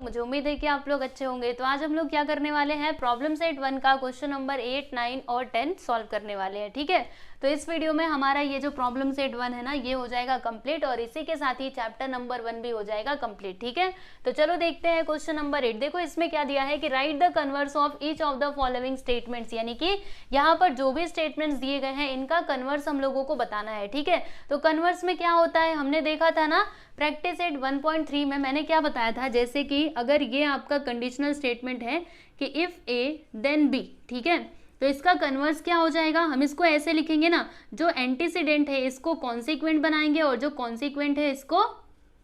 मुझे उम्मीद है कि आप लोग अच्छे होंगे। तो आज हम लोग क्या करने वाले हैं, प्रॉब्लम सेट 1 का क्वेश्चन नंबर 8, 9 और 10 सॉल्व करने वाले हैं। ठीक है, तो इस वीडियो में हमारा ये जो प्रॉब्लम सेट 1 है ना, ये हो जाएगा कंप्लीट और इसी के साथ ही चैप्टर नंबर 1 भी हो जाएगा कंप्लीट। ठीक है, तो चलो देखते हैं क्वेश्चन नंबर 8। देखो इसमें क्या दिया है कि right the converse of each of the following statements, यानी कि यहाँ पर जो भी स्टेटमेंट्स दिए गए हैं इनका कन्वर्स हम लोगों को बताना है। ठीक है, तो कन्वर्स में क्या होता है, हमने देखा था ना प्रैक्टिस सेट 1.3 में मैंने क्या बताया था, जैसे कि अगर ये आपका कंडीशनल स्टेटमेंट है कि इफ ए देन बी, ठीक है, तो इसका कन्वर्स क्या हो जाएगा, हम इसको ऐसे लिखेंगे ना, जो एंटीसीडेंट है इसको कॉन्सिक्वेंट बनाएंगे और जो कॉन्सिक्वेंट है इसको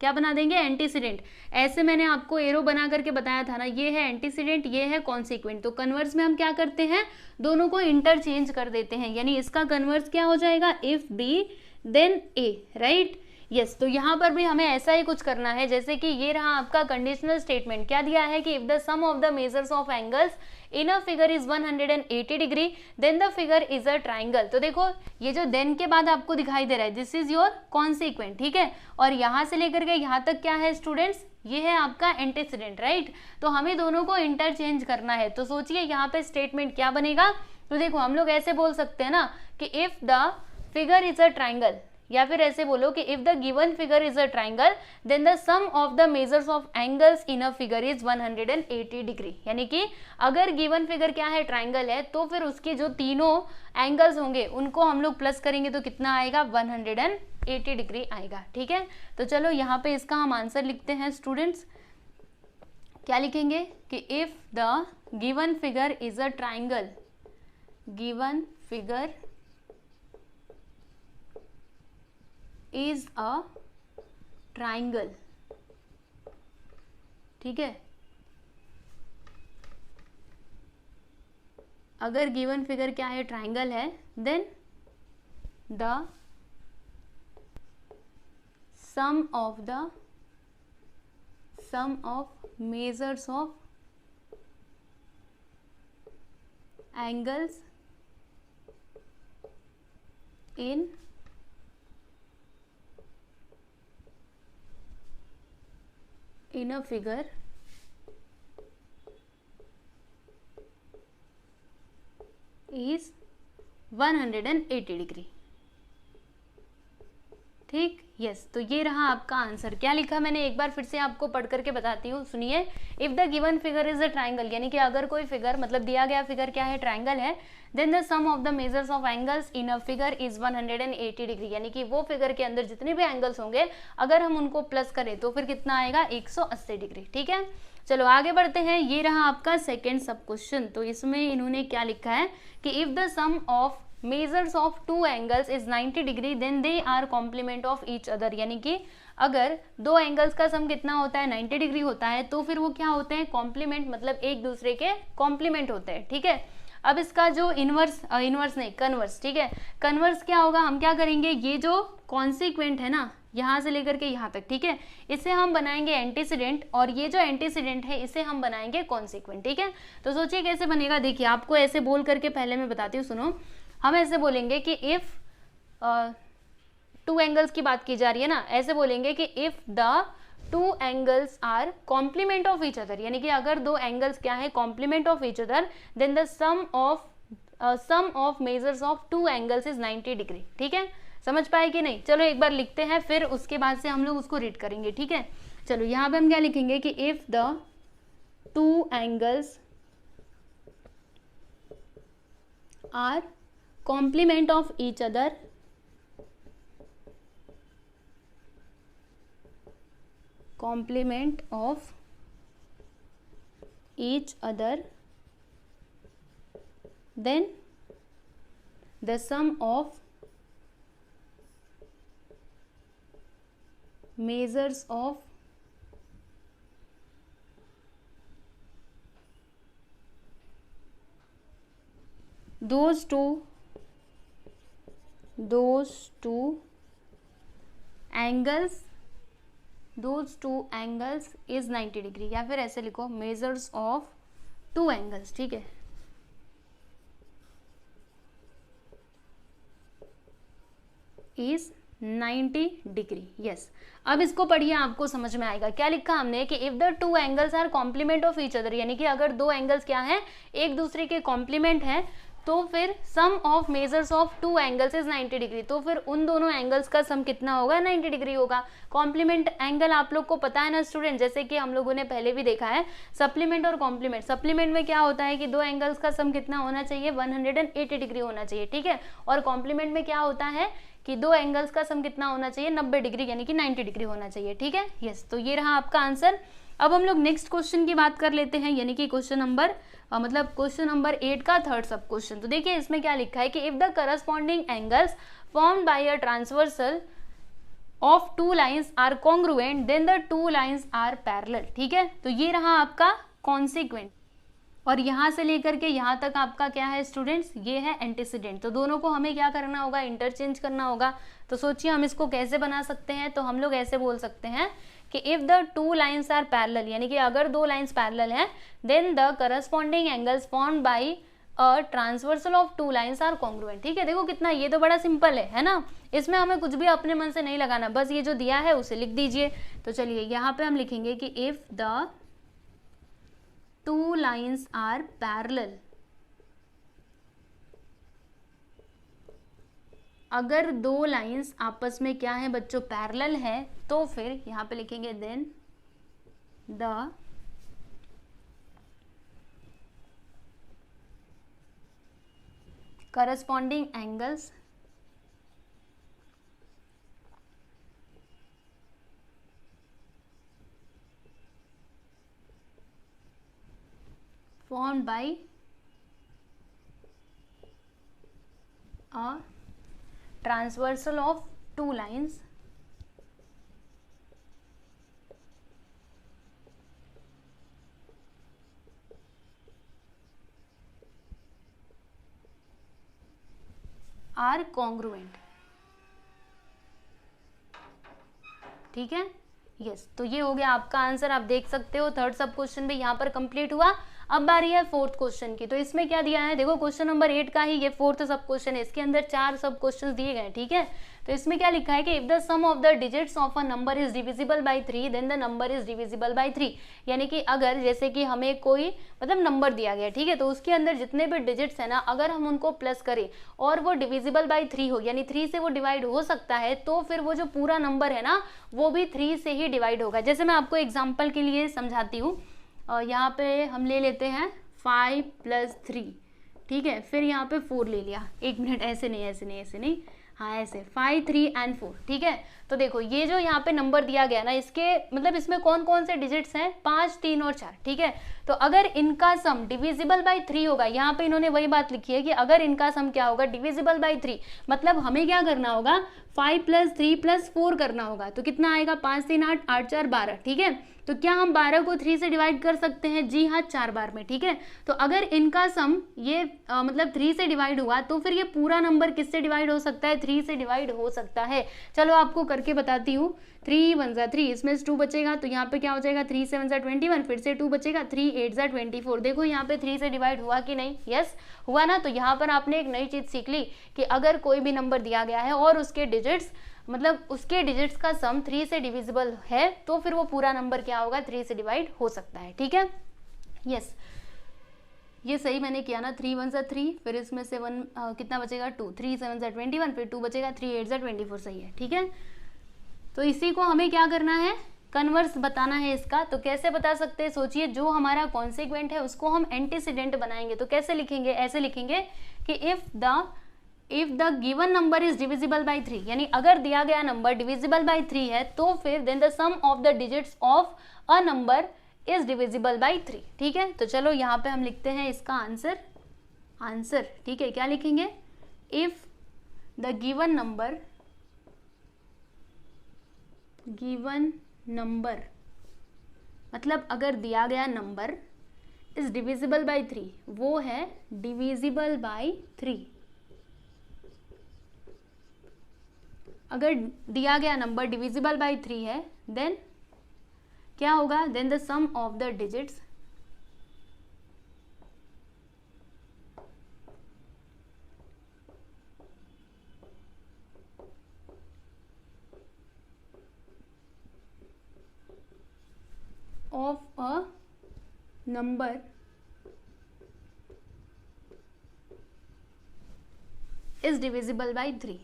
क्या बना देंगे, एंटीसीडेंट। ऐसे मैंने आपको एरो बना करके बताया था ना, ये है एंटीसीडेंट, ये है कॉन्सिक्वेंट। तो कन्वर्स में हम क्या करते हैं, दोनों को इंटरचेंज कर देते हैं, यानी इसका कन्वर्स क्या हो जाएगा, if B then A, right. Yes, तो यहाँ पर भी हमें ऐसा ही कुछ करना है, जैसे कि ये रहा आपका कंडीशनल स्टेटमेंट। क्या दिया है कि if the sum of the measures of angles in a figure is 180 degree then the figure is a triangle. तो देखो ये जो देन के बाद आपको दिखाई दे रहा है, दिस इज योर कॉन्सिक्वेंट। ठीक है, और यहाँ से लेकर के यहाँ तक क्या है स्टूडेंट्स, ये है आपका एंटीसीडेंट, राइट। तो हमें दोनों को इंटरचेंज करना है। तो सोचिए यहाँ पे स्टेटमेंट क्या बनेगा। तो देखो हम लोग ऐसे बोल सकते हैं ना कि if the figure is a triangle, या फिर ऐसे बोलो कि if the given figure is a triangle then the sum of the measures of angles in a figure is 180 degree. यानी कि अगर गिवन फिगर क्या है, ट्राइंगल है, तो फिर उसके जो तीनों एंगल्स होंगे उनको हम लोग प्लस करेंगे तो कितना आएगा, 180 डिग्री आएगा। ठीक है, तो चलो यहाँ पे इसका हम आंसर लिखते हैं स्टूडेंट्स। क्या लिखेंगे कि if the given figure is a triangle, given figure is a triangle। ठीक है, अगर गिवन फिगर क्या है, ट्राइंगल है, then the sum of measures of angles in a figure is 180 degree. ठीक, यस, तो ये रहा आपका आंसर। क्या लिखा मैंने एक बार फिर से आपको पढ़ करके बताती हूँ, सुनिए। If the given figure is a triangle, यानी कि अगर कोई फिगर, मतलब दिया गया फिगर क्या है, ट्राइंगल है, then the sum of the measures of angles in a figure is 180 degree. यानी कि वो फिगर के अंदर जितने भी एंगल्स होंगे अगर हम उनको प्लस करें तो फिर कितना आएगा, 180 डिग्री। ठीक है, चलो आगे बढ़ते हैं। ये रहा आपका सेकेंड सब क्वेश्चन। तो इसमें इन्होंने क्या लिखा है कि if the sum of measures of two angles is 90 degree then they are complement of each other. यानी कि अगर दो एंगल्स का सम कितना होता है, 90 डिग्री होता है, तो फिर वो क्या होते हैं, कॉम्प्लीमेंट, मतलब एक दूसरे के कॉम्प्लीमेंट होते हैं। ठीक है, अब इसका जो इनवर्स नहीं, कन्वर्स। ठीक है, कन्वर्स क्या होगा, हम क्या करेंगे, ये जो कॉन्सिक्वेंट है ना, यहाँ से लेकर के यहाँ तक, ठीक है, इसे हम बनाएंगे एंटीसीडेंट और ये जो एंटीसीडेंट है इसे हम बनाएंगे कॉन्सिक्वेंट। ठीक है, तो सोचिए कैसे बनेगा। देखिए आपको ऐसे बोल करके पहले मैं बताती हूँ, सुनो। हम ऐसे बोलेंगे कि इफ टू एंगल्स की बात की जा रही है ना, ऐसे बोलेंगे कि if the two angles are complement of each other, यानी कि अगर दो एंगल्स क्या है, complement of each other, then the sum of measures of two angles is 90 degree. ठीक है, समझ पाए कि नहीं। चलो एक बार लिखते हैं, फिर उसके बाद से हम लोग उसको रीड करेंगे। ठीक है, चलो यहाँ पे हम क्या लिखेंगे कि if the two angles are complement of each other then the sum of measures of those two angles is 90 degree, या फिर ऐसे लिखो मेजर्स ऑफ टू एंगल्स। ठीक है, is 90 डिग्री। यस, अब इसको पढ़िए, आपको समझ में आएगा। क्या लिखा हमने कि if the two angles are complement of each other, यानी कि अगर दो एंगल्स क्या हैं, एक दूसरे के कॉम्प्लीमेंट हैं, तो फिर some of measures of two angles is 90 degree, तो फिर उन दोनों एंगल्स का सम कितना होगा, 90 डिग्री होगा। कॉम्प्लीमेंट एंगल आप लोग को पता है ना स्टूडेंट, जैसे कि हम लोगों ने पहले भी देखा है, सप्लीमेंट और कॉम्प्लीमेंट। सप्लीमेंट में क्या होता है कि दो एंगल्स का सम कितना होना चाहिए, 180 डिग्री होना चाहिए, ठीक है। और कॉम्प्लीमेंट में क्या होता है कि दो एंगल्स का सम कितना होना चाहिए, 90 डिग्री, यानी कि 90 डिग्री होना चाहिए, ठीक है। यस, तो ये रहा आपका आंसर। अब हम लोग नेक्स्ट क्वेश्चन की बात कर लेते हैं, यानी कि क्वेश्चन नंबर 8 का थर्ड सब क्वेश्चन। तो देखिए इसमें क्या लिखा है कि if the corresponding angles formed by a transversal of two lines are congruent then the two lines are parallel, ठीक है। तो ये रहा आपका कॉन्सिक्वेंट, और यहाँ से लेकर के यहाँ तक आपका क्या है स्टूडेंट्स, ये है एंटीसीडेंट। तो दोनों को हमें क्या करना होगा, इंटरचेंज करना होगा। तो सोचिए हम इसको कैसे बना सकते हैं, तो हम लोग ऐसे बोल सकते हैं कि if the two lines are parallel, यानी कि अगर दो लाइंस पैरेलल हैं, then the corresponding angles formed by a transversal of two lines are congruent, ठीक है। देखो कितना, ये तो बड़ा सिंपल है ना, इसमें हमें कुछ भी अपने मन से नहीं लगाना, बस ये जो दिया है उसे लिख दीजिए। तो चलिए यहाँ पे हम लिखेंगे कि if the two lines are parallel, अगर दो लाइंस आपस में क्या है बच्चों, पैरेलल है, तो फिर यहाँ पे लिखेंगे then the corresponding angles formed by a transversal of two lines are congruent, ठीक है। यस, तो ये हो गया आपका आंसर। आप देख सकते हो थर्ड सब क्वेश्चन भी यहाँ पर कंप्लीट हुआ। अब बारी है फोर्थ क्वेश्चन की। तो इसमें क्या दिया है, देखो क्वेश्चन नंबर 8 का ही ये फोर्थ सब क्वेश्चन है, इसके अंदर 4 सब क्वेश्चन दिए गए, ठीक है। तो इसमें क्या लिखा है कि if the sum of the digits of a number is divisible by 3 then the number is divisible by 3, यानी कि अगर जैसे कि हमें कोई नंबर दिया गया, ठीक है, तो उसके अंदर जितने भी डिजिट्स है ना, अगर हम उनको प्लस करें और वो डिविजिबल बाय 3 हो, यानी 3 से वो डिवाइड हो सकता है, तो फिर वो जो पूरा नंबर है ना, वो भी 3 से ही डिवाइड होगा। जैसे मैं आपको एग्जाम्पल के लिए समझाती हूँ, यहाँ पे हम ले लेते हैं 5 + 3, ठीक है, फिर यहाँ पे 4 ले लिया, एक मिनट, ऐसे नहीं, हाँ ऐसे 5, 3 and 4, ठीक है। तो देखो ये जो यहाँ पे नंबर दिया गया ना, इसके इसमें कौन कौन से डिजिट्स हैं, 5, 3 और 4, ठीक है। तो अगर इनका सम डिविजिबल बाय 3 होगा, यहाँ पे इन्होंने वही बात लिखी है कि अगर इनका सम क्या होगा, डिविजिबल बाय 3, मतलब हमें क्या करना होगा, 5 + 3 + 4 करना होगा। तो कितना आएगा, 5, 3, 8, 8, 4, 12, ठीक है। तो क्या हम 12 को 3 से डिवाइड कर सकते हैं, जी हाँ, 4 बार में, ठीक है। तो अगर इनका सम ये 3 से डिवाइड हुआ, तो फिर ये पूरा नंबर किससे डिवाइड हो सकता है, 3 से डिवाइड हो सकता है। चलो आपको करके बताती हूँ। 3 × 1 = 3, इसमें 2 बचेगा, तो यहाँ पे क्या हो जाएगा, 3 × 7 = 21, फिर से 2 बचेगा, 3 × 8 = 24। देखो यहाँ पे 3 से डिवाइड हुआ कि नहीं, यस हुआ ना। तो यहाँ पर आपने एक नई चीज सीख ली कि अगर कोई भी नंबर दिया गया है और उसके डिजिट्स का सम 3 से डिविजिबल है, तो फिर वो पूरा नंबर क्या होगा, 3 से डिवाइड हो सकता है, ठीक है। यस, ये सही मैंने किया ना, 3 × 1 = 3, फिर इसमें से 1 कितना बचेगा, 2, 3 × 7 = 21, फिर 2 बचेगा, 3 × 8 = 24, सही है, ठीक है। तो इसी को हमें क्या करना है, कन्वर्स बताना है इसका। तो कैसे बता सकते हैं, सोचिए, जो हमारा कॉन्सिक्वेंट है उसको हम एंटीसीडेंट बनाएंगे। तो कैसे लिखेंगे, ऐसे लिखेंगे कि if the given number is divisible by 3, यानी अगर दिया गया नंबर डिविजिबल बाय 3 है, तो फिर then the sum of the digits of a number is divisible by 3, ठीक है। तो चलो यहाँ पे हम लिखते हैं इसका आंसर, ठीक है। क्या लिखेंगे, इफ द गिवन नंबर मतलब अगर दिया गया नंबर इज डिविजिबल बाय 3, वो है डिविजिबल बाय 3। अगर दिया गया नंबर डिविजिबल बाय 3 है, देन क्या होगा, then the sum of the digits of a number is divisible by 3।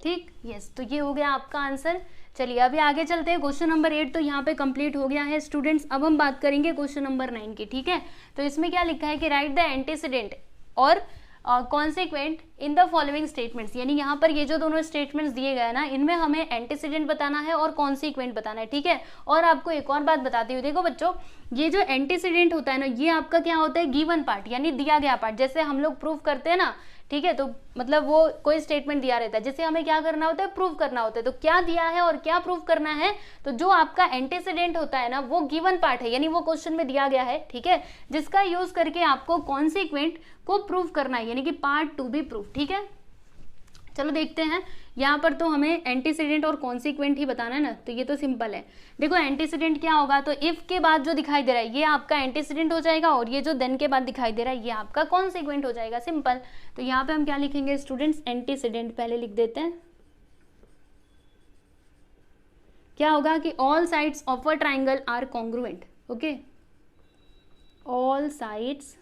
ठीक, यस, तो ये हो गया आपका आंसर। चलिए अभी आगे चलते हैं। क्वेश्चन नंबर 8 तो यहाँ पे कंप्लीट हो गया है स्टूडेंट्स। अब हम बात करेंगे क्वेश्चन नंबर 9 की। ठीक है, तो इसमें क्या लिखा है कि राइट द एंटीसीडेंट और consequent in the following statements, यानी यहाँ पर ये जो दोनों स्टेटमेंट्स दिए गए ना, इनमें हमें एंटीसीडेंट बताना है और कॉन्सिक्वेंट बताना है। ठीक है, और आपको एक और बात बताती हूँ, देखो बच्चों, ये जो एंटीसीडेंट होता है ना, ये आपका क्या होता है, गिवन पार्ट, यानी दिया गया पार्ट। जैसे हम लोग प्रूफ करते हैं ना, ठीक है, तो मतलब वो कोई स्टेटमेंट दिया रहता है, जैसे हमें क्या करना होता है, प्रूफ करना होता है। तो क्या दिया है और क्या प्रूफ करना है, तो जो आपका एंटीसीडेंट होता है ना, वो गिवन पार्ट है, यानी वो क्वेश्चन में दिया गया है। ठीक है, जिसका यूज करके आपको कॉन्सिक्वेंट को प्रूफ करना है, यानी कि पार्ट टू बी प्रूफ। ठीक है, चलो देखते हैं। यहाँ पर तो हमें एंटीसीडेंट और कॉन्सिक्वेंट ही बताना है ना, तो ये तो सिंपल है। देखो एंटीसीडेंट क्या होगा, तो इफ के बाद जो दिखाई दे रहा है ये आपका एंटीसीडेंट हो जाएगा, और ये जो देन के बाद दिखाई दे रहा है ये आपका कॉन्सिक्वेंट हो जाएगा, सिंपल। तो यहाँ पे हम क्या लिखेंगे स्टूडेंट्स, एंटीसीडेंट पहले लिख देते हैं। क्या होगा कि all sides of a triangle are congruent. Okay, all sides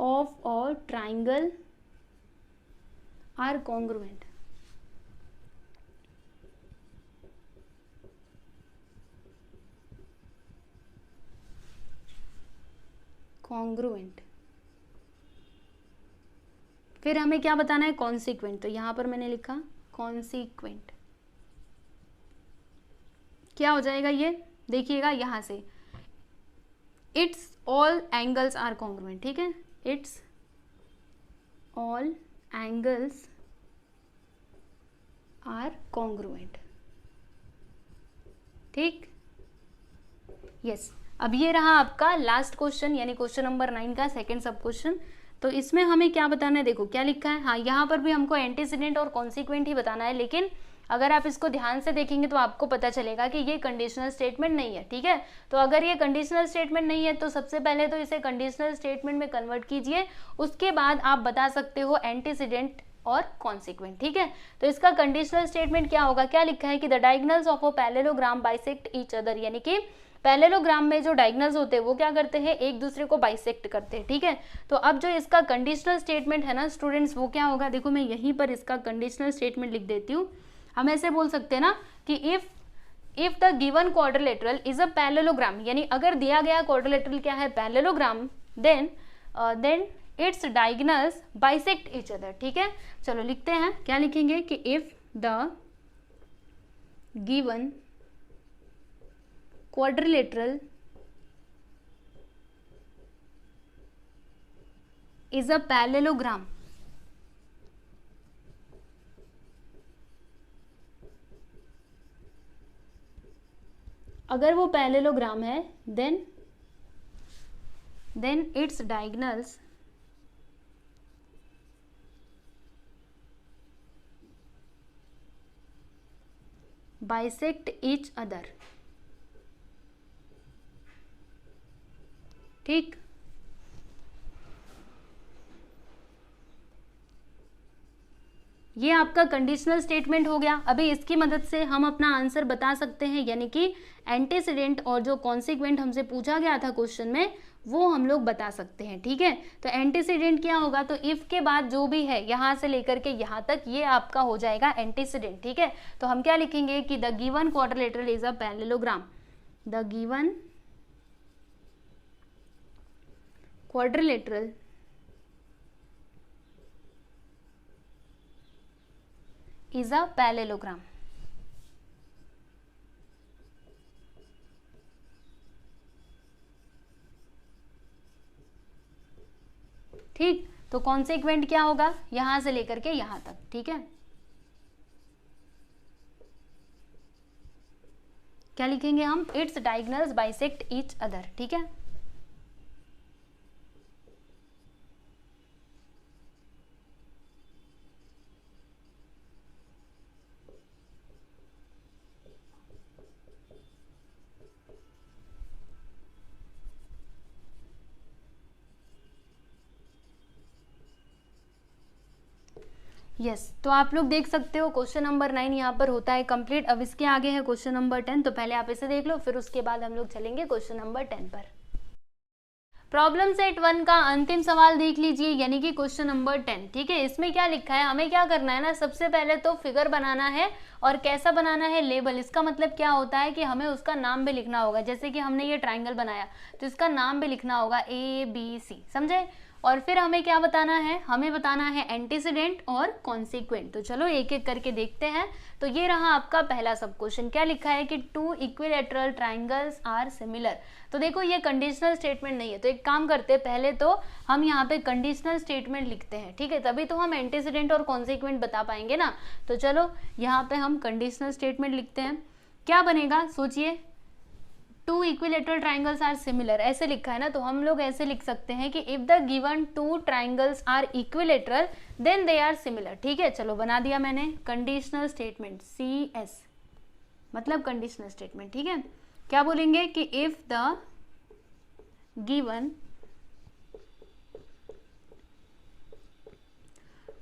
of a triangle are congruent. Congruent. फिर हमें क्या बताना है, कॉन्सिक्वेंट। तो यहां पर मैंने लिखा कॉन्सिक्वेंट। क्या हो जाएगा ये, देखिएगा यहां से, its all angles are congruent. ठीक है, its all angles are congruent. ठीक, यस। अब ये रहा आपका लास्ट क्वेश्चन, यानी क्वेश्चन नंबर 9 का सेकंड सब क्वेश्चन। तो इसमें हमें क्या बताना है, देखो क्या लिखा है। हाँ, यहाँ पर भी हमको एंटीसीडेंट और कॉन्सिक्वेंट ही बताना है, लेकिन अगर आप इसको ध्यान से देखेंगे तो आपको पता चलेगा कि ये कंडीशनल स्टेटमेंट नहीं है। ठीक है, तो अगर ये कंडीशनल स्टेटमेंट नहीं है तो सबसे पहले तो इसे कंडीशनल स्टेटमेंट में कन्वर्ट कीजिए, उसके बाद आप बता सकते हो एंटीसीडेंट और कॉन्सिक्वेंट। ठीक है, तो इसका कंडीशनल स्टेटमेंट क्या होगा, क्या लिखा है कि the diagonals of a parallelogram bisect each other, यानी कि पैरेललोग्राम में जो डायगोनल्स होते हैं वो क्या करते हैं, एक दूसरे को बाइसेक्ट करते हैं। ठीक है, तो अब जो इसका कंडीशनल स्टेटमेंट है ना स्टूडेंट्स, वो क्या होगा, देखो मैं यहीं पर इसका कंडीशनल स्टेटमेंट लिख देती हूँ। हम ऐसे बोल सकते हैं ना कि if the given quadrilateral is a parallelogram, यानी अगर दिया गया क्वाड्रिलेटरल क्या है, parallelogram, then its diagonals bisect each other. ठीक है, चलो लिखते हैं, क्या लिखेंगे कि if the given quadrilateral is a parallelogram, अगर वो पैरेललोग्राम है then its diagonals bisect each other। ठीक, ये आपका कंडीशनल स्टेटमेंट हो गया। अभी इसकी मदद से हम अपना आंसर बता सकते हैं, यानी कि एंटीसीडेंट और जो कॉन्सिक्वेंट हमसे पूछा गया था क्वेश्चन में वो हम लोग बता सकते हैं। ठीक है, तो एंटीसीडेंट क्या होगा, तो इफ के बाद जो भी है यहां से लेकर के यहां तक ये आपका हो जाएगा एंटीसीडेंट। ठीक है, तो हम क्या लिखेंगे कि the given quadrilateral is a parallelogram, the given quadrilateral is a parallelogram। ठीक, तो कॉन्सिक्वेंट क्या होगा, यहां से लेकर के यहां तक। ठीक है, क्या लिखेंगे हम, it's diagonals bisect each other. ठीक है, यस तो आप लोग देख सकते हो क्वेश्चन नंबर 9 यहाँ पर होता है कंप्लीट। अब इसके आगे है क्वेश्चन नंबर 10, तो पहले आप इसे देख लो, फिर उसके बाद हम लोग चलेंगे क्वेश्चन नंबर 10 पर। प्रॉब्लम सेट 1 का अंतिम सवाल देख लीजिए, यानी कि क्वेश्चन नंबर 10। ठीक है, इसमें क्या लिखा है, हमें क्या करना है ना, सबसे पहले तो फिगर बनाना है। और कैसा बनाना है, लेबल। इसका मतलब क्या होता है कि हमें उसका नाम भी लिखना होगा। जैसे कि हमने ये ट्राइंगल बनाया तो इसका नाम भी लिखना होगा ABC, समझे। और फिर हमें क्या बताना है, हमें बताना है एंटीसीडेंट और कॉन्सिक्वेंट। तो चलो एक एक करके देखते हैं। तो ये रहा आपका पहला सब क्वेश्चन। क्या लिखा है कि 2 इक्विलैटरल ट्राइंगल्स आर सिमिलर। तो देखो ये कंडीशनल स्टेटमेंट नहीं है, तो एक काम करते हैं, पहले तो हम यहाँ पे कंडीशनल स्टेटमेंट लिखते हैं। ठीक है, तभी तो हम एंटीसीडेंट और कॉन्सिक्वेंट बता पाएंगे ना। तो चलो यहाँ पे हम कंडीशनल स्टेटमेंट लिखते हैं। क्या बनेगा सोचिए, 2 इक्विलैटरल ट्राइंगल्स आर सिमिलर, ऐसे लिखा है ना, तो हम लोग ऐसे लिख सकते हैं कि if the given 2 triangles are equilateral then they are similar. ठीक है, चलो बना दिया मैंने कंडीशनल स्टेटमेंट, CS मतलब कंडीशनल स्टेटमेंट। ठीक है, क्या बोलेंगे कि if the given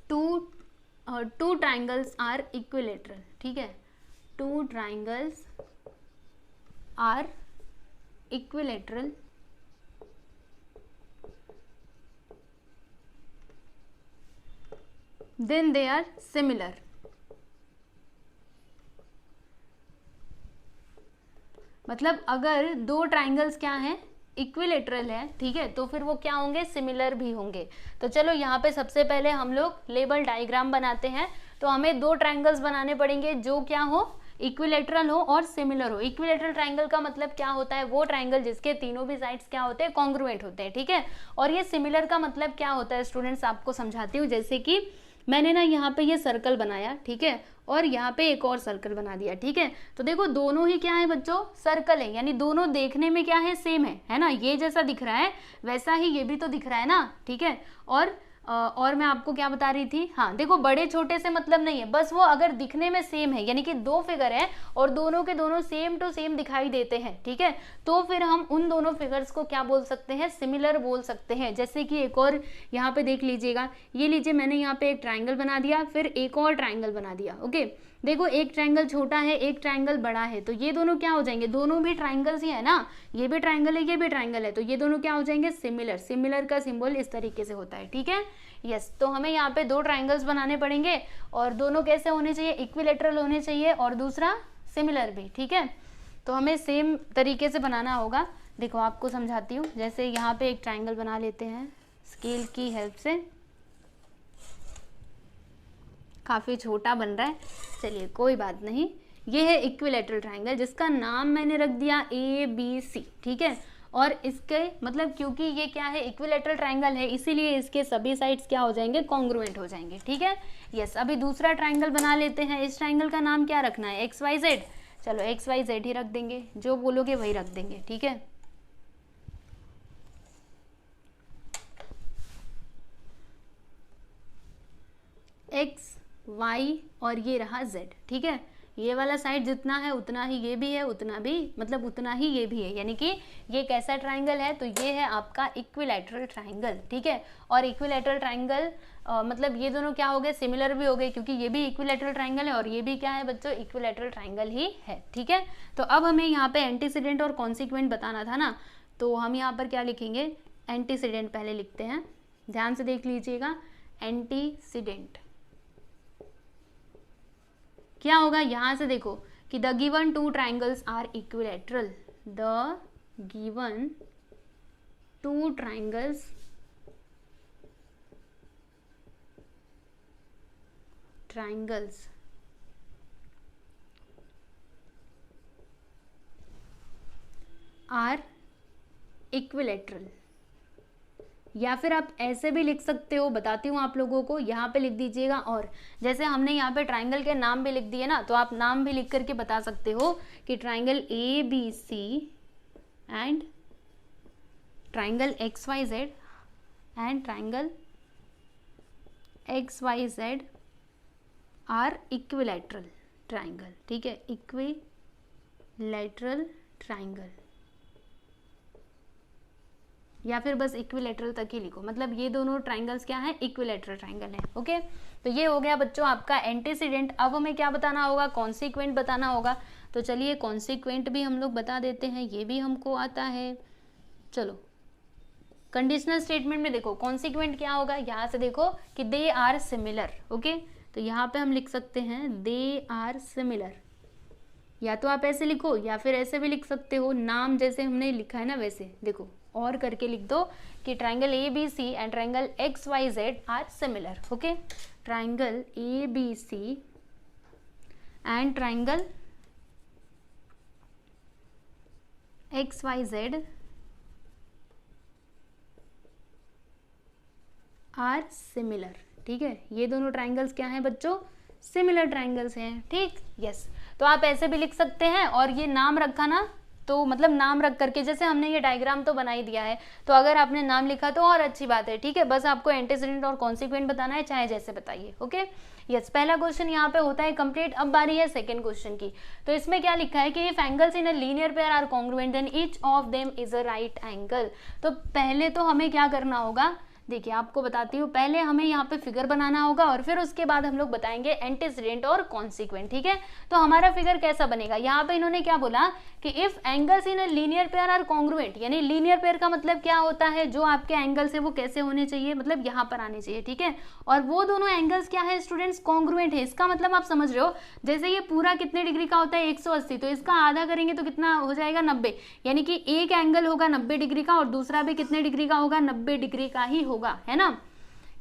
2 triangles are equilateral. ठीक है, 2 triangles are equilateral then they are similar। मतलब अगर 2 ट्राइंगल्स क्या हैं, इक्विलैटरल है, ठीक है, तो फिर वो क्या होंगे, सिमिलर भी होंगे। तो चलो यहाँ पे सबसे पहले हम लोग लेबल डायग्राम बनाते हैं। तो हमें 2 ट्राइंगल्स बनाने पड़ेंगे जो क्या हो, इक्विलैटरल हो और सिमिलर हो। इक्विलैटरल ट्राइंगल का मतलब क्या होता है, वो ट्राइंगल जिसके तीनों भी साइड्स क्या होते हैं, कॉन्ग्रुएंट होते हैं। ठीक है, और ये सिमिलर का मतलब क्या होता है स्टूडेंट्स, आपको समझाती हूँ। जैसे कि मैंने ना यहाँ पे ये सर्कल बनाया, ठीक है, और यहाँ पे एक और सर्कल बना दिया। ठीक है, तो देखो दोनों ही क्या है बच्चों, सर्कल है, यानी दोनों देखने में क्या है, सेम है ना। ये जैसा दिख रहा है वैसा ही ये भी तो दिख रहा है ना। ठीक है, और मैं आपको क्या बता रही थी, हाँ देखो बड़े छोटे से मतलब नहीं है, बस वो अगर दिखने में सेम है, यानी कि 2 फिगर है और दोनों के दोनों सेम टू सेम दिखाई देते हैं। ठीक है, तो फिर हम उन दोनों फिगर्स को क्या बोल सकते हैं, सिमिलर बोल सकते हैं। जैसे कि एक और यहाँ पे देख लीजिएगा, ये लीजिए मैंने यहाँ पे एक ट्राइंगल बना दिया, फिर एक और ट्राइंगल बना दिया। ओके, देखो एक ट्राइंगल छोटा है, एक ट्राइंगल बड़ा है, तो ये दोनों क्या हो जाएंगे, दोनों भी ट्राइंगल्स ही है ना, ये भी ट्राइंगल है ये भी ट्राइंगल है, तो ये दोनों क्या हो जाएंगे, सिमिलर। सिमिलर का सिंबल इस तरीके से होता है। ठीक है, यस, तो हमें यहाँ पे 2 ट्राइंगल्स बनाने पड़ेंगे और दोनों कैसे होने चाहिए, इक्विलैटरल होने चाहिए और दूसरा सिमिलर भी। ठीक है, तो हमें सेम तरीके से बनाना होगा। देखो आपको समझाती हूँ, जैसे यहाँ पे एक ट्राइंगल बना लेते हैं स्केल की हेल्प से, काफ़ी छोटा बन रहा है, चलिए कोई बात नहीं। ये है इक्विलैटरल ट्राइंगल जिसका नाम मैंने रख दिया ABC। ठीक है, और इसके मतलब क्योंकि ये क्या है, इक्विलैटरल ट्राइंगल है, इसीलिए इसके सभी साइड्स क्या हो जाएंगे, कॉन्ग्रुएंट हो जाएंगे। ठीक है, यस, अभी दूसरा ट्राइंगल बना लेते हैं। इस ट्राइंगल का नाम क्या रखना है, XYZ। चलो XYZ ही रख देंगे, जो बोलोगे वही रख देंगे। ठीक है, X Y और ये रहा Z। ठीक है, ये वाला साइड जितना है उतना ही ये भी है, उतना भी मतलब उतना ही ये भी है, यानी कि ये कैसा ट्राइंगल है, तो ये है आपका इक्विलैटरल ट्राइंगल। ठीक है, और इक्विलैटरल ट्राइंगल मतलब ये दोनों क्या हो गए, सिमिलर भी हो गए, क्योंकि ये भी इक्विलैटरल ट्राइंगल है और ये भी क्या है बच्चों, इक्विलैटरल ट्राइंगल ही है। ठीक है, तो अब हमें यहाँ पे एंटीसीडेंट और कॉन्सिक्वेंट बताना था ना, तो हम यहाँ पर क्या लिखेंगे, एंटीसीडेंट पहले लिखते हैं, ध्यान से देख लीजिएगा। एंटीसीडेंट क्या होगा, यहां से देखो कि the given 2 triangles are equilateral, the given 2 triangles are equilateral. या फिर आप ऐसे भी लिख सकते हो, बताती हूँ आप लोगों को, यहाँ पे लिख दीजिएगा। और जैसे हमने यहाँ पे ट्राइंगल के नाम भी लिख दिए ना, तो आप नाम भी लिख करके बता सकते हो कि triangle ABC and triangle XYZ and triangle XYZ are equilateral triangle. ठीक है, इक्विलैटरल ट्राइंगल। या फिर बस इक्विलेटरल तक ही लिखो, मतलब ये दोनों ट्राइंगल्स क्या है, इक्विलेटरल ट्राइंगल है। ओके, तो ये हो गया बच्चों आपका एंटीसीडेंट। अब हमें क्या बताना होगा, कॉन्सिक्वेंट बताना होगा। तो चलिए कॉन्सिक्वेंट भी हम लोग बता देते हैं, ये भी हमको आता है। चलो कंडीशनल स्टेटमेंट में देखो कॉन्सिक्वेंट क्या होगा, यहाँ से देखो कि दे आर सिमिलर। ओके, तो यहाँ पे हम लिख सकते हैं दे आर सिमिलर, या तो आप ऐसे लिखो या फिर ऐसे भी लिख सकते हो, नाम जैसे हमने लिखा है ना वैसे देखो और करके लिख दो कि triangle A B C and triangle X Y Z are similar. Okay, triangle A B C and triangle X Y Z are similar. ठीक है, ये दोनों ट्राइंगल्स क्या हैं बच्चों, सिमिलर ट्राइंगल्स हैं। ठीक, यस। तो आप ऐसे भी लिख सकते हैं, और ये नाम रखा ना, तो मतलब नाम रख करके, जैसे हमने ये डायग्राम तो बना ही दिया है, तो अगर आपने नाम लिखा तो और अच्छी बात है। ठीक है, बस आपको एंटीसीडेंट और कॉन्सिक्वेंट बताना है, चाहे जैसे बताइए। ओके, यस, पहला क्वेश्चन यहाँ पे होता है कंप्लीट। अब बारी है सेकंड क्वेश्चन की। तो इसमें क्या लिखा है कि if angles in a linear pair are congruent then each of them is a right angle. तो पहले तो हमें क्या करना होगा, देखिए आपको बताती हूँ, पहले हमें यहाँ पे फिगर बनाना होगा और फिर उसके बाद हम लोग बताएंगे एंटीसीडेंट और कॉन्सिक्वेंट। ठीक है, तो हमारा फिगर कैसा बनेगा, यहाँ पे इन्होंने क्या बोला कि if angles in a linear pair are congruent, यानी लीनियर पेयर का मतलब क्या होता है, जो आपके एंगल्स है वो कैसे होने चाहिए, मतलब यहाँ पर आने चाहिए। ठीक है, और वो दोनों एंगल्स क्या है स्टूडेंट्स, कॉन्ग्रुएंट है। इसका मतलब आप समझ रहे हो, जैसे ये पूरा कितने डिग्री का होता है 180, तो इसका आधा करेंगे तो कितना हो जाएगा 90, यानी कि एक एंगल होगा 90 डिग्री का और दूसरा भी कितने डिग्री का होगा, 90 डिग्री का ही होगा, है ना,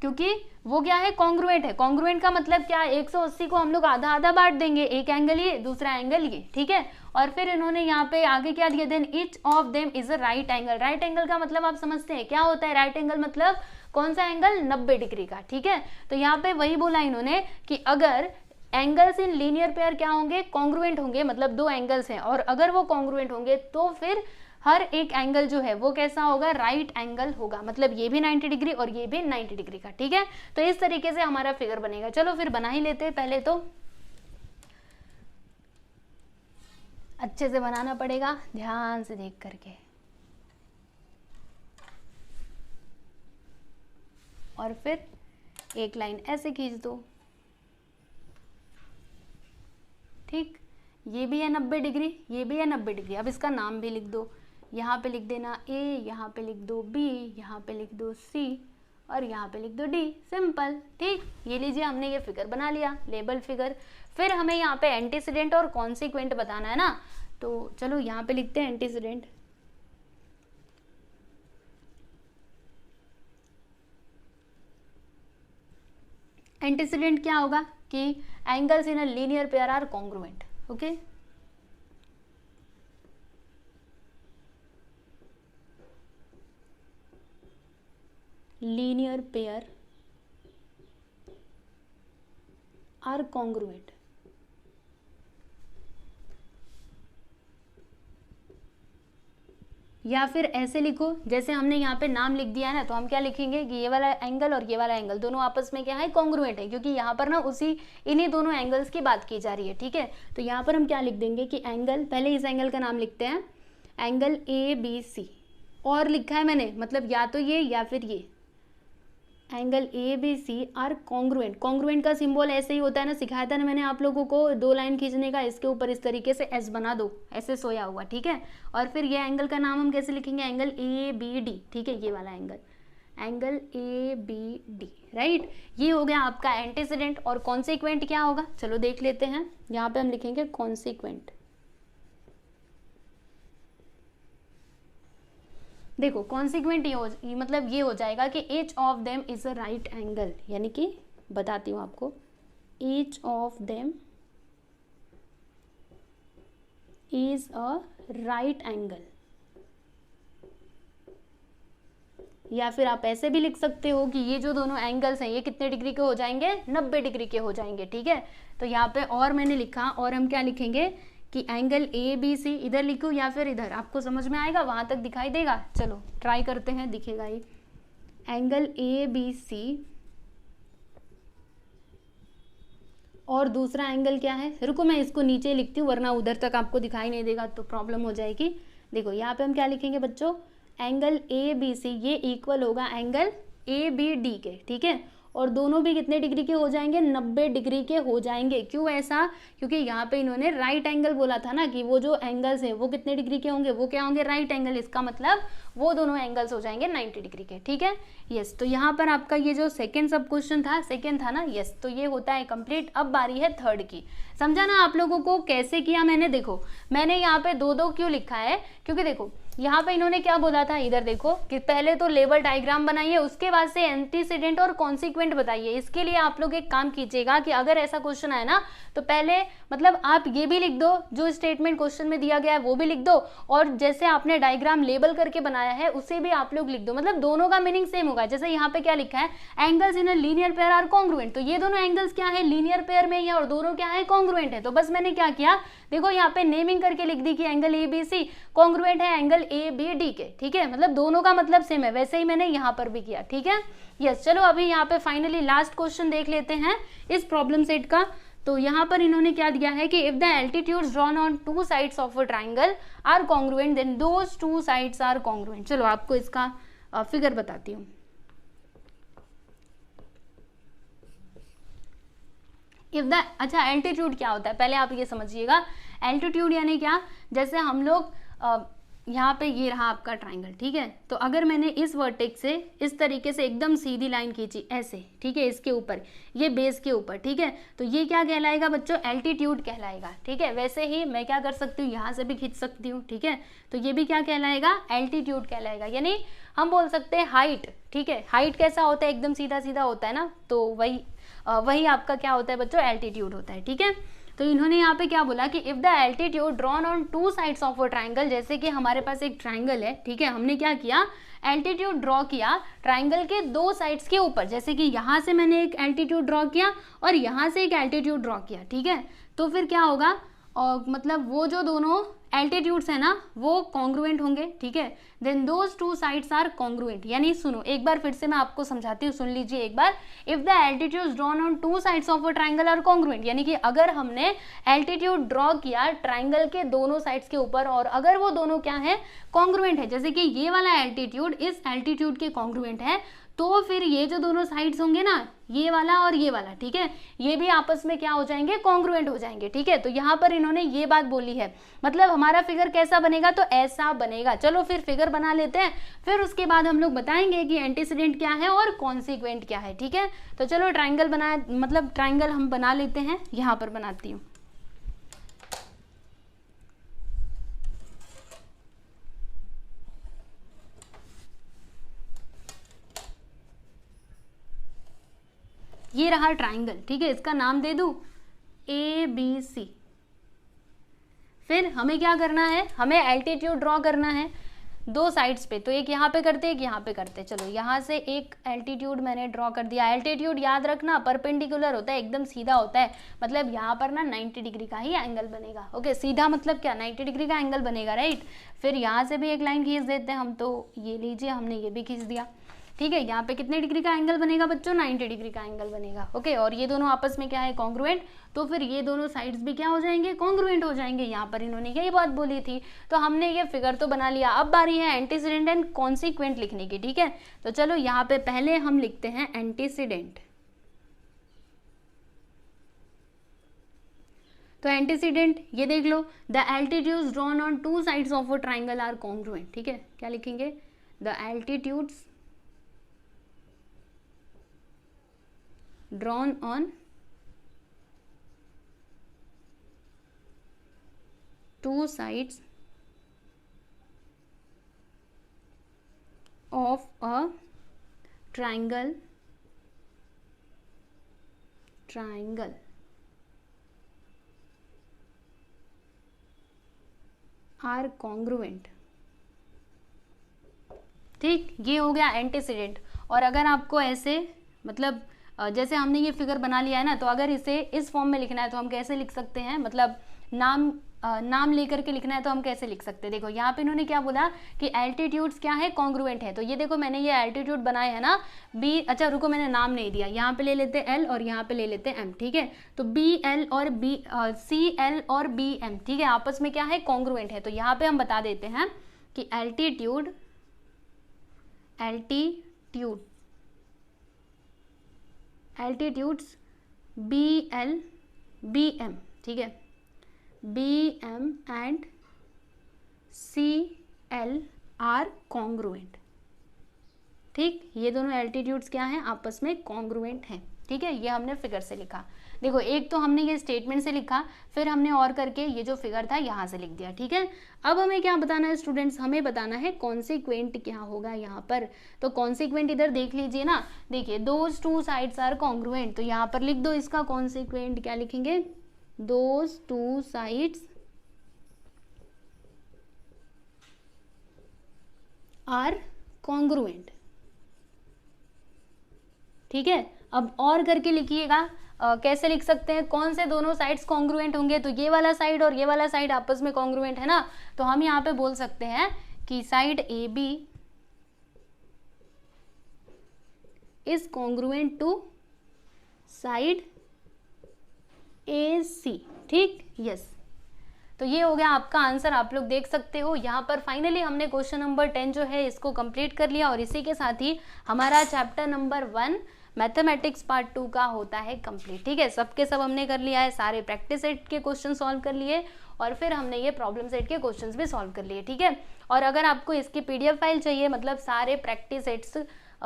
क्योंकि वो क्या है, कॉन्ग्रुएंट है। कॉन्ग्रुएंट का मतलब क्या है, 180 को हम लोग आधा आधा बांट देंगे, एक एंगल ये दूसरा एंगल ये। ठीक है, और फिर इन्होंने यहाँ पे आगे क्या दिया, then each of them is a right angle. Right angle का मतलब आप समझते हैं क्या होता है, राइट एंगल मतलब कौन सा एंगल, 90 डिग्री का। ठीक है, तो यहाँ पे वही बोला इन्होंने कि अगर एंगल्स इन लीनियर पेयर क्या होंगे, कॉन्ग्रुएंट होंगे, मतलब दो एंगल्स हैं, और अगर वो कॉन्ग्रुएंट होंगे तो फिर हर एक एंगल जो है वो कैसा होगा, राइट एंगल होगा, मतलब ये भी 90 डिग्री और ये भी 90 डिग्री का। ठीक है, तो इस तरीके से हमारा फिगर बनेगा। चलो फिर बना ही लेते हैं, पहले तो अच्छे से बनाना पड़ेगा, ध्यान से देख करके, और फिर एक लाइन ऐसे खींच दो। ठीक, ये भी है 90 डिग्री, ये भी है 90 डिग्री। अब इसका नाम भी लिख दो, यहाँ पे लिख देना A, यहाँ पे लिख दो B, यहाँ पे लिख दो C और यहाँ पे लिख दो D, सिंपल। ठीक, ये लीजिए हमने ये फिगर बना लिया, लेबल फिगर। फिर हमें यहाँ पे एंटीसीडेंट और कॉन्सिक्वेंट बताना है ना, तो चलो यहाँ पे लिखते हैं एंटीसीडेंट। एंटीसीडेंट क्या होगा कि angles in a linear pair are congruent. Okay, linear pair are congruent. या फिर ऐसे लिखो, जैसे हमने यहाँ पे नाम लिख दिया है ना, तो हम क्या लिखेंगे कि ये वाला एंगल और ये वाला एंगल दोनों आपस में क्या है, कॉन्ग्रुएंट है, क्योंकि यहाँ पर ना उसी इन्हीं दोनों एंगल्स की बात की जा रही है। ठीक है, तो यहाँ पर हम क्या लिख देंगे कि एंगल, पहले इस एंगल का नाम लिखते हैं, एंगल ABC, और लिखा है मैंने, मतलब या तो ये या फिर ये, angle ABC are congruent. Congruent का सिंबल ऐसे ही होता है ना, सिखाया था ना मैंने आप लोगों को, दो लाइन खींचने का, इसके ऊपर इस तरीके से S बना दो, ऐसे सोया हुआ। ठीक है, और फिर ये एंगल का नाम हम कैसे लिखेंगे, एंगल ABD। ठीक है, ये वाला एंगल, एंगल ABD, राइट। ये हो गया आपका एंटीसीडेंट। और कॉन्सिक्वेंट क्या होगा, चलो देख लेते हैं। यहाँ पे हम लिखेंगे कॉन्सिक्वेंट। देखो कॉन्सिक्वेंट ये मतलब ये हो जाएगा कि each of them is a right angle, यानी कि बताती हूँ आपको, each of them is a right angle. या फिर आप ऐसे भी लिख सकते हो कि ये जो दोनों एंगल्स हैं ये कितने डिग्री के हो जाएंगे, 90 डिग्री के हो जाएंगे। ठीक है, तो यहाँ पे और मैंने लिखा, और हम क्या लिखेंगे कि एंगल ABC, इधर लिखूं या फिर इधर, आपको समझ में आएगा, वहां तक दिखाई देगा। चलो ट्राई करते हैं, दिखेगा ही, एंगल ABC और दूसरा एंगल क्या है, रुको मैं इसको नीचे लिखती हूँ, वरना उधर तक आपको दिखाई नहीं देगा तो प्रॉब्लम हो जाएगी। देखो यहाँ पे हम क्या लिखेंगे बच्चों, एंगल ए बी सी ये इक्वल होगा एंगल ए बी डी के, ठीक है। और दोनों भी कितने डिग्री के हो जाएंगे, 90 डिग्री के हो जाएंगे। क्यों ऐसा, क्योंकि यहाँ पे इन्होंने राइट एंगल बोला था ना कि वो जो एंगल्स हैं वो कितने डिग्री के होंगे, वो क्या होंगे, राइट एंगल। इसका मतलब वो दोनों एंगल्स हो जाएंगे 90 डिग्री के, ठीक है। यस, तो यहाँ पर आपका ये जो सेकेंड सब क्वेश्चन था, सेकेंड था ना, यस, तो ये होता है कंप्लीट। अब बारी है थर्ड की। समझा ना आप लोगों को कैसे किया मैंने? देखो मैंने यहाँ पे दो दो क्यों लिखा है, क्योंकि देखो यहाँ पे इन्होंने क्या बोला था, इधर देखो कि पहले तो लेवल डायग्राम बनाइए, उसके बाद से एंटीसीडेंट और कॉन्सिक्वेंट बताइए। इसके लिए आप लोग एक काम कीजिएगा कि अगर ऐसा क्वेश्चन आए ना तो पहले मतलब आप ये भी लिख दो, जो स्टेटमेंट क्वेश्चन में दिया गया है वो भी लिख दो, और जैसे आपने डायग्राम लेबल करके बनाया है उसे भी आप लोग लिख दो। मतलब दोनों का मीनिंग सेम होगा। जैसे यहाँ पे क्या लिखा है, angles in a linear pair are congruent, तो ये दोनों एंगल्स क्या है, लीनियर पेयर में ही है और दोनों क्या है, कॉन्ग्रुएंट है। तो बस मैंने क्या किया, देखो यहाँ पे नेमिंग करके लिख दी कि angle A B C congruent है एंगल ए बी डी के, ठीक है। मतलब दोनों का मतलब सेम है, वैसे ही मैंने यहाँ पर भी किया, ठीक है। यस, चलो अभी यहाँ पे फाइनली लास्ट क्वेश्चन देख लेते हैं इस प्रॉब्लम सेट का। तो यहाँ पर इन्होंने क्या दिया है कि if the altitudes drawn on two sides of a triangle are congruent then those two sides are congruent. चलो आपको इसका फिगर बताती हूँ। इफ द, अच्छा एल्टीट्यूड क्या होता है पहले आप ये समझिएगा। एल्टीट्यूड यानी क्या, जैसे हम लोग यहाँ पे ये रहा आपका ट्राइंगल, ठीक है। तो अगर मैंने इस वर्टेक्स से इस तरीके से एकदम सीधी लाइन खींची ऐसे, ठीक है, इसके ऊपर, ये बेस के ऊपर, ठीक है, तो ये क्या कहलाएगा बच्चों, एल्टीट्यूड कहलाएगा, ठीक है। वैसे ही मैं क्या कर सकती हूँ, यहाँ से भी खींच सकती हूँ, ठीक है, तो ये भी क्या कहलाएगा, एल्टीट्यूड कहलाएगा। यानी हम बोल सकते हैं हाइट, ठीक है। हाइट कैसा होता है, एकदम सीधा सीधा होता है ना, तो वही आपका क्या होता है बच्चों, एल्टीट्यूड होता है, ठीक है। तो इन्होंने यहाँ पे क्या बोला कि if the altitude drawn on two sides of a triangle, जैसे कि हमारे पास एक ट्राइंगल है, ठीक है, हमने क्या किया, एल्टीट्यूड ड्रॉ किया ट्राइंगल के दो साइड्स के ऊपर। जैसे कि यहाँ से मैंने एक एल्टीट्यूड ड्रॉ किया और यहाँ से एक एल्टीट्यूड ड्रॉ किया, ठीक है। तो फिर क्या होगा, और मतलब वो जो दोनों एल्टीट्यूड्स है ना वो कॉन्ग्रुएंट होंगे, ठीक है। Then those two sides are congruent. यानी सुनो एक बार फिर से मैं आपको समझाती हूँ, सुन लीजिए एक बार। If the altitudes drawn on two sides of a triangle are congruent, यानी कि अगर हमने एल्टीट्यूड ड्रॉ किया ट्राइंगल के दोनों साइड्स के ऊपर और अगर वो दोनों क्या है, कॉन्ग्रुएंट है, जैसे कि ये वाला एल्टीट्यूड इस एल्टीट्यूड के कॉन्ग्रुएंट है, तो फिर ये जो दोनों साइड्स होंगे ना, ये वाला और ये वाला, ठीक है, ये भी आपस में क्या हो जाएंगे, कॉन्ग्रुएंट हो जाएंगे, ठीक है। तो यहाँ पर इन्होंने ये बात बोली है। मतलब हमारा फिगर कैसा बनेगा, तो ऐसा बनेगा। चलो फिर फिगर बना लेते हैं, फिर उसके बाद हम लोग बताएंगे कि एंटीसीडेंट क्या है और कॉन्सिक्वेंट क्या है, ठीक है। तो चलो ट्राइंगल बना, मतलब ट्राइंगल हम बना लेते हैं। यहाँ पर बनाती हूँ। ये रहा ट्राइंगल, ठीक है, इसका नाम दे दूं ए बी सी। फिर हमें क्या करना है, हमें एल्टीट्यूड ड्रॉ करना है दो साइड्स पे। तो एक यहाँ पे करते, एक यहाँ पे करते। चलो यहाँ से एक एल्टीट्यूड मैंने ड्रॉ कर दिया। एल्टीट्यूड याद रखना परपेंडिकुलर होता है, एकदम सीधा होता है। मतलब यहाँ पर ना 90 डिग्री का ही एंगल बनेगा। ओके, सीधा मतलब क्या, 90 डिग्री का एंगल बनेगा, राइट। फिर यहाँ से भी एक लाइन खींच देते हैं हम, तो ये लीजिए हमने ये भी खींच दिया, ठीक है। यहाँ पे कितने डिग्री का एंगल बनेगा बच्चों, 90 डिग्री का एंगल बनेगा। ओके, और ये दोनों आपस में क्या है, कॉन्ग्रुएंट। तो फिर ये दोनों साइड्स भी क्या हो जाएंगे, कॉन्ग्रुएंट हो जाएंगे। यहाँ पर इन्होंने यही बात बोली थी। तो हमने ये फिगर तो बना लिया। अब बारी है एंटीसीडेंट एंड कॉन्सिक्वेंट लिखने की, ठीक है। तो चलो यहाँ पे पहले हम लिखते हैं एंटीसीडेंट। तो एंटीसीडेंट ये देख लो, the altitudes drawn on two sides of a triangle are congruent, ठीक है। क्या लिखेंगे, the altitudes drawn on two sides of a triangle are congruent। ठीक, ये हो गया एंटीसीडेंट। और अगर आपको ऐसे मतलब जैसे हमने ये फिगर बना लिया है ना, तो अगर इसे इस फॉर्म में लिखना है तो हम कैसे लिख सकते हैं, मतलब नाम लेकर के लिखना है तो हम कैसे लिख सकते हैं। देखो यहाँ पे इन्होंने क्या बोला कि एल्टीट्यूड्स क्या है, कॉन्ग्रुएंट है। तो ये देखो मैंने ये एल्टीट्यूड बनाए है ना बी, अच्छा रुको मैंने नाम नहीं दिया, यहाँ पे ले लेते एल और यहाँ पे ले लेते एम, ठीक है। तो बी एल और बी सी एल और बी एम, ठीक है, आपस में क्या है, कॉन्ग्रुएंट है। तो यहाँ पे हम बता देते हैं कि एल्टीट्यूड एल्टीट्यूड्स BL BM, ठीक है, BM and CL are congruent, ठीक, ये दोनों एल्टीट्यूड्स क्या हैं, आपस में कॉन्ग्रुएंट हैं, ठीक है। ये हमने फिगर से लिखा। देखो एक तो हमने ये स्टेटमेंट से लिखा, फिर हमने और करके ये जो फिगर था यहाँ से लिख दिया, ठीक है। अब हमें क्या बताना है स्टूडेंट्स, हमें बताना है कॉन्सिक्वेंट क्या होगा यहाँ पर। तो कॉन्सिक्वेंट इधर देख लीजिए ना, देखिए those two sides are congruent, तो यहाँ पर लिख दो इसका कॉन्सिक्वेंट, क्या लिखेंगे, those two sides are congruent, ठीक है। अब और करके लिखिएगा, कैसे लिख सकते हैं, कौन से दोनों साइड्स कॉन्ग्रुएंट होंगे, तो ये वाला साइड और ये वाला साइड आपस में कॉन्ग्रुएंट है ना, तो हम यहाँ पे बोल सकते हैं कि side AB is congruent to side AC, ठीक, यस। तो ये हो गया आपका आंसर, आप लोग देख सकते हो यहाँ पर। फाइनली हमने क्वेश्चन नंबर 10 जो है इसको कंप्लीट कर लिया और इसी के साथ ही हमारा चैप्टर नंबर 1 मैथमेटिक्स पार्ट 2 का होता है कंप्लीट, ठीक है। सबके सब हमने कर लिया है, सारे प्रैक्टिस सेट के क्वेश्चन सॉल्व कर लिए और फिर हमने ये प्रॉब्लम सेट के क्वेश्चंस भी सॉल्व कर लिए, ठीक है। और अगर आपको इसकी PDF फाइल चाहिए, मतलब सारे प्रैक्टिस सेट्स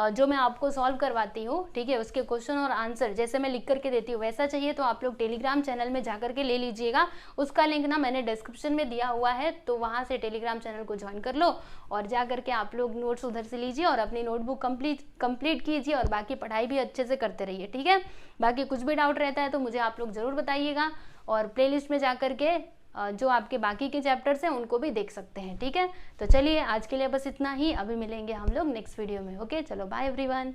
जो मैं आपको सॉल्व करवाती हूँ, ठीक है, उसके क्वेश्चन और आंसर जैसे मैं लिख करके देती हूँ वैसा चाहिए, तो आप लोग टेलीग्राम चैनल में जा करके ले लीजिएगा। उसका लिंक ना मैंने डिस्क्रिप्शन में दिया हुआ है, तो वहाँ से टेलीग्राम चैनल को ज्वाइन कर लो और जा करके आप लोग नोट्स उधर से लीजिए और अपनी नोटबुक कंप्लीट कीजिए और बाकी पढ़ाई भी अच्छे से करते रहिए, ठीक है। बाकी कुछ भी डाउट रहता है तो मुझे आप लोग ज़रूर बताइएगा और प्लेलिस्ट में जा करके जो आपके बाकी के चैप्टर्स हैं उनको भी देख सकते हैं, ठीक है। तो चलिए आज के लिए बस इतना ही, अभी मिलेंगे हम लोग नेक्स्ट वीडियो में। ओके, चलो बाय एवरीवन।